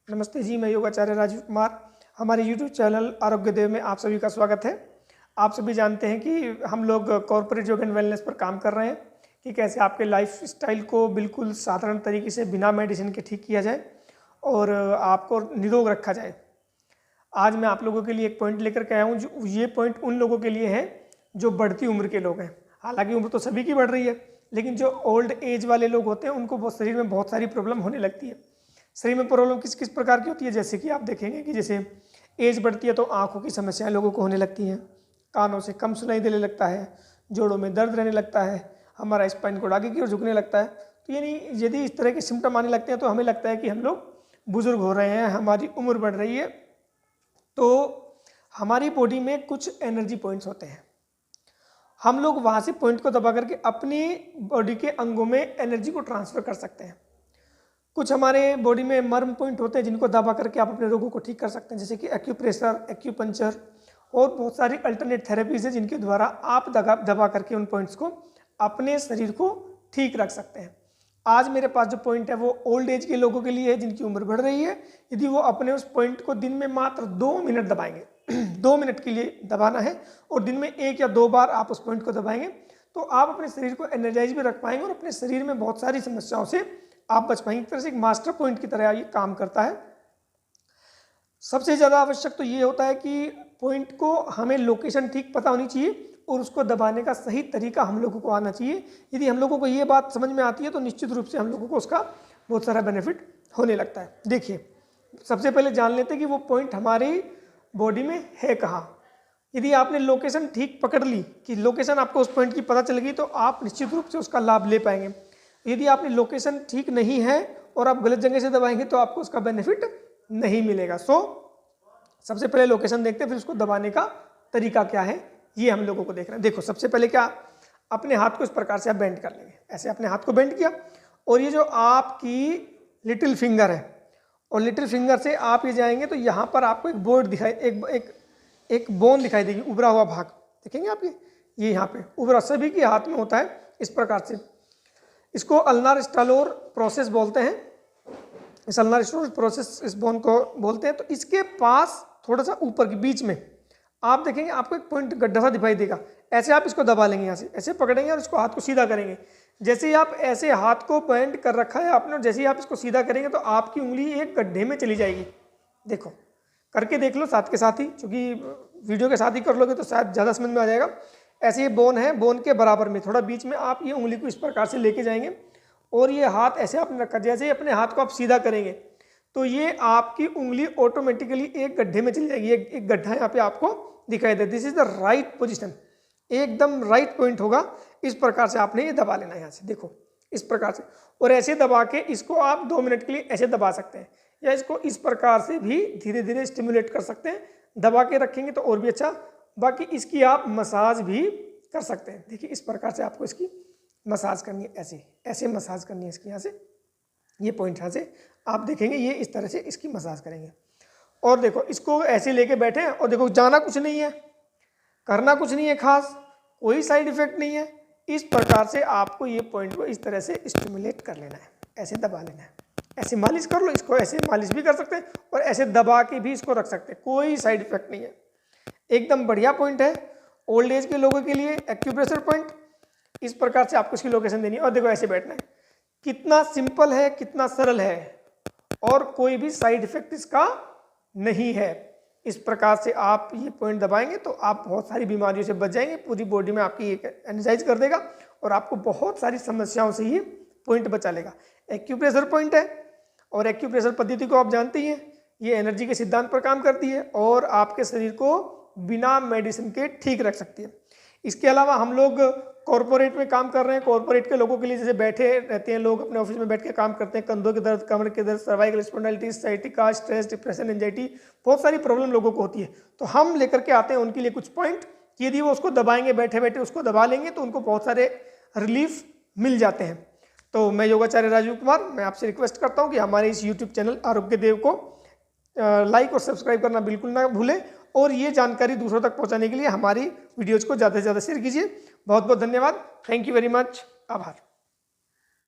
नमस्ते जी, मैं योगाचार्य राजीव कुमार। हमारे YouTube चैनल आरोग्य देव में आप सभी का स्वागत है। आप सभी जानते हैं कि हम लोग कॉर्पोरेट योग एंड वेलनेस पर काम कर रहे हैं कि कैसे आपके लाइफ स्टाइल को बिल्कुल साधारण तरीके से बिना मेडिसिन के ठीक किया जाए और आपको निरोग रखा जाए। आज मैं आप लोगों के लिए एक पॉइंट लेकर के आया हूँ। जो ये पॉइंट उन लोगों के लिए है जो बढ़ती उम्र के लोग हैं। हालांकि उम्र तो सभी की बढ़ रही है, लेकिन जो ओल्ड एज वाले लोग होते हैं उनको शरीर में बहुत सारी प्रॉब्लम होने लगती है। शरीर में प्रॉब्लम किस किस प्रकार की होती है, जैसे कि आप देखेंगे कि जैसे एज बढ़ती है तो आंखों की समस्याएं लोगों को होने लगती हैं, कानों से कम सुनाई देने लगता है, जोड़ों में दर्द रहने लगता है, हमारा स्पाइन कोड आगे की ओर झुकने लगता है। तो यानी यदि इस तरह के सिम्टम आने लगते हैं तो हमें लगता है कि हम लोग बुजुर्ग हो रहे हैं, हमारी उम्र बढ़ रही है। तो हमारी बॉडी में कुछ एनर्जी पॉइंट्स होते हैं, हम लोग वहाँ से पॉइंट को दबा करके अपनी बॉडी के अंगों में एनर्जी को ट्रांसफ़र कर सकते हैं। कुछ हमारे बॉडी में मर्म पॉइंट होते हैं जिनको दबा करके आप अपने रोगों को ठीक कर सकते हैं, जैसे कि एक्यूप्रेशर, एक्यूपंक्चर और बहुत सारी अल्टरनेट थेरेपीज है जिनके द्वारा आप दबा करके उन पॉइंट्स को अपने शरीर को ठीक रख सकते हैं। आज मेरे पास जो पॉइंट है वो ओल्ड एज के लोगों के लिए है जिनकी उम्र बढ़ रही है। यदि वो अपने उस पॉइंट को दिन में मात्र 2 मिनट दबाएंगे 2 मिनट के लिए दबाना है और दिन में 1 या 2 बार आप उस पॉइंट को दबाएंगे तो आप अपने शरीर को एनर्जाइज भी रख पाएंगे और अपने शरीर में बहुत सारी समस्याओं से आप बच पाएंगे। एक तरह से एक मास्टर पॉइंट की तरह ये काम करता है। सबसे ज़्यादा आवश्यक तो ये होता है कि पॉइंट को हमें लोकेशन ठीक पता होनी चाहिए और उसको दबाने का सही तरीका हम लोगों को आना चाहिए। यदि हम लोगों को ये बात समझ में आती है तो निश्चित रूप से हम लोगों को उसका बहुत सारा बेनिफिट होने लगता है। देखिए, सबसे पहले जान लेते हैं कि वो पॉइंट हमारी बॉडी में है कहाँ। यदि आपने लोकेशन ठीक पकड़ ली कि लोकेशन आपको उस पॉइंट की पता चल गई तो आप निश्चित रूप से उसका लाभ ले पाएंगे। यदि आपने लोकेशन ठीक नहीं है और आप गलत जगह से दबाएंगे तो आपको उसका बेनिफिट नहीं मिलेगा। सबसे पहले लोकेशन देखते हैं, फिर उसको दबाने का तरीका क्या है ये हम लोगों को देखना है। देखो, सबसे पहले क्या, अपने हाथ को इस प्रकार से आप बेंड कर लेंगे। ऐसे अपने हाथ को बेंड किया और ये जो आपकी लिटिल फिंगर है और लिटिल फिंगर से आप ये जाएंगे तो यहाँ पर आपको एक बोर्ड दिखाई, एक बोन दिखाई देगी, उभरा हुआ भाग देखेंगे आप। ये यहाँ पे उभरा सभी के हाथ में होता है इस प्रकार से। इसको अल्नार स्टालोर प्रोसेस बोलते हैं। इस अल्नार स्टालोर प्रोसेस इस बोन को बोलते हैं। तो इसके पास थोड़ा सा ऊपर के बीच में आप देखेंगे आपको एक पॉइंट गड्ढा सा दिखाई देगा। ऐसे आप इसको दबा लेंगे, यहाँ से ऐसे पकड़ेंगे और इसको हाथ को सीधा करेंगे। जैसे ही आप ऐसे हाथ को बेंड कर रखा है आपने, जैसे ही आप इसको सीधा करेंगे तो आपकी उंगली एक गड्ढे में चली जाएगी। देखो, करके देख लो साथ के साथ ही, क्योंकि वीडियो के साथ ही कर लोगे तो शायद ज़्यादा समझ में आ जाएगा। ऐसे ये बोन है, बोन के बराबर में थोड़ा बीच में आप ये उंगली को इस प्रकार से लेके जाएंगे और ये हाथ ऐसे आपने रखा। जैसे ही अपने हाथ को आप सीधा करेंगे तो ये आपकी उंगली ऑटोमेटिकली एक गड्ढे में चली जाएगी। एक गड्ढा यहाँ पे आपको दिखाई दे। This is the right position, एकदम राइट पॉइंट होगा। इस प्रकार से आपने ये दबा लेना है यहाँ से, देखो इस प्रकार से। और ऐसे दबा के इसको आप 2 मिनट के लिए ऐसे दबा सकते हैं या इसको इस प्रकार से भी धीरे धीरे स्टिमुलेट कर सकते हैं। दबा के रखेंगे तो और भी अच्छा। बाकी इसकी आप मसाज भी कर सकते हैं। देखिए, इस प्रकार से आपको इसकी मसाज करनी है, ऐसे ऐसे मसाज करनी है इसकी। यहाँ से ये पॉइंट यहाँ से आप देखेंगे, ये इस तरह से इसकी मसाज करेंगे। और देखो, इसको ऐसे लेके बैठे हैं और देखो, जाना कुछ नहीं है, करना कुछ नहीं है खास, कोई साइड इफेक्ट नहीं है। इस प्रकार से आपको ये पॉइंट को इस तरह से स्टिमुलेट कर लेना है, ऐसे दबा लेना है। ऐसे मालिश कर लो, इसको ऐसे मालिश भी कर सकते हैं और ऐसे दबा के भी इसको रख सकते हैं, कोई साइड इफेक्ट नहीं है। एकदम बढ़िया पॉइंट है ओल्ड एज के लोगों के लिए। एक्यूप्रेशर पॉइंट इस प्रकार से आपको इसकी लोकेशन देनी है और देखो ऐसे बैठना है। कितना सिंपल है, कितना सरल है और कोई भी साइड इफेक्ट इसका नहीं है। इस प्रकार से आप ये पॉइंट दबाएंगे तो आप बहुत सारी बीमारियों से बच जाएंगे। पूरी बॉडी में आपकी एक एनर्जाइज कर देगा और आपको बहुत सारी समस्याओं से ये पॉइंट बचा लेगा। एक्यूप्रेशर पॉइंट है और एक्यूप्रेशर पद्धति को आप जानते ही हैं, ये एनर्जी के सिद्धांत पर काम करती है और आपके शरीर को बिना मेडिसिन के ठीक रख सकती है। इसके अलावा हम लोग कॉर्पोरेट में काम कर रहे हैं। कॉर्पोरेट के लोगों के लिए, जैसे बैठे रहते हैं लोग, अपने ऑफिस में बैठ के काम करते हैं, कंधों के दर्द, कमर के दर्द, cervical spondylitis, sciatica, stress, depression, anxiety, बहुत सारी प्रॉब्लम लोगों को होती है। तो हम लेकर के आते हैं उनके लिए कुछ पॉइंट, यदि वो उसको दबाएंगे, बैठे बैठे उसको दबा लेंगे तो उनको बहुत सारे रिलीफ मिल जाते हैं। तो मैं योगाचार्य राजीव कुमार, मैं आपसे रिक्वेस्ट करता हूँ कि हमारे इस यूट्यूब चैनल आरोग्य देव को लाइक और सब्सक्राइब करना बिल्कुल ना भूलें और ये जानकारी दूसरों तक पहुंचाने के लिए हमारी वीडियोज़ को ज़्यादा से ज़्यादा शेयर कीजिए। बहुत बहुत धन्यवाद। Thank you very much. आभार।